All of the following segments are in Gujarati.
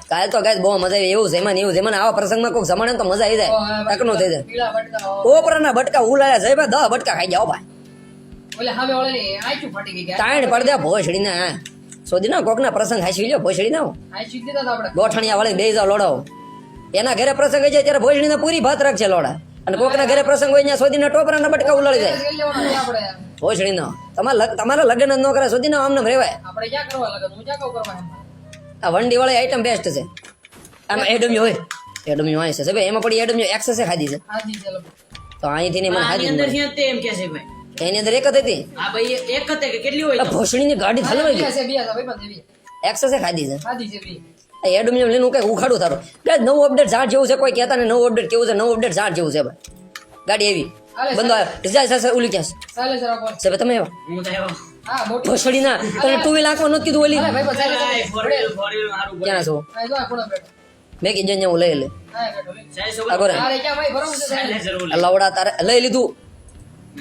કાલે તો ગાઈસ બહુ મજા આવી. એવું છે એમાં આવા પ્રસંગમાં કોઈ જમાડે તો મજા આવી જાય. ટકનો થઈ જાય. કોપરાના બટકા ઉલાયા જઈ ભાઈ 10 બટકા ખાઈ જાઓ ભાઈ. ઓલે સામે ઓલે આંચું ફાટી ગઈ. તાણ પડ દે ભોસડીને સોદી ના કોકના પ્રસંગ હાસી લ્યો ભોસડી ના આંચું દીધા તા આપણે. ગોઠણિયા વાળી બે જાવ લોડાવો. એના ઘરે પ્રસંગ હોય ત્યારે ભોસડીને પૂરી ભાત રાખશે લોડા. અને કોકના ઘરે પ્રસંગ હોય ત્યાં સોદીના ટોપરાના બટકા ઉલાડી જાય. ભોસડીનો તમારા લગ્ન જ ન કરે સોદીના આમને રેવાય. આપણે ક્યાં કરવા લગન? હું ક્યાં કરવા એમ? આ વંડી વાળી આઈટમ બેસ્ટ છે. આમાં એડમ્યો હોય એડમ્યો હોય છે ભાઈ. એમાં પડી એડમ્યો એક્સેસ ખાધી છે. હાજી ચાલો. તો અહીંથી ને મને ખાધી અંદર થી તે એમ કે છે ભાઈ. એની અંદર એક જ હતી. હા ભાઈ એક હતી કે કેટલી હોય? ભોસડીની ગાડી હલવાઈ ગઈ. છે બિયા ભાઈ બંધ એવી. એક્સેસ ખાધી છે. હાજી છે બી. એડમિયમ લઈને કઈ ઉખાડું તારું ગાઈસ. નવું અપડેટ ઝાડ જેવું છે. કોઈ કહેતા ને નવું અપડેટ કેવું છે. નવું અપડેટ ઝાડ જેવું છે ભાઈ. ગાડી એવી બંધો જાય સર ઓલી ક્યાં ચાલે સર આપો. છે તમે એવા હું તો આવ્યો. હા મોટી. ભોસડી ના તને ટુ વ્હીલ આંખમાં નથી કીધું ઓલી અરે ભાઈ ચાલે ચાલે. ફોર હારું ક્યાં છો આ જો આ ખૂણો બેઠો. મેં કીધું હું લઈ લે હા બેઠો લે. સાહેબ સો આગો રે અરે ક્યાં ભાઈ ભરવું છે સાહેબ? સાહેબ જરૂર લવડા તારે લઈ લીધું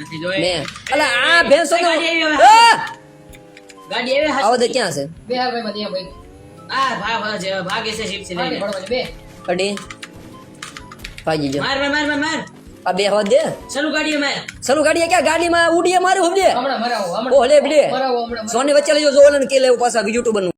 નથી જોઈ. મેં અલા આ ભેંસો નો ગાડી આવી હવે. ગાડી આવે આવો દે ક્યાં છે બે હાર ભાઈ માં ત્યાં ભાઈ. આ ભાગે છે શિપ છે ભાઈ ભરવા બે. અડી ભાગી જો માર માર માર માર માર આ બે હવા દે ચાલુ ગાડી માર. ચાલુ ગાડી ક્યાં ગાડીમાં ઉડીએ મારે ઉડીએ હમણાં મરાવો હમણાં ઓલે બડે મરાવો હમણાં. સોની વચ્ચે લઈ જો ઓલે કે લેવું પાછા યુટ્યુબર નું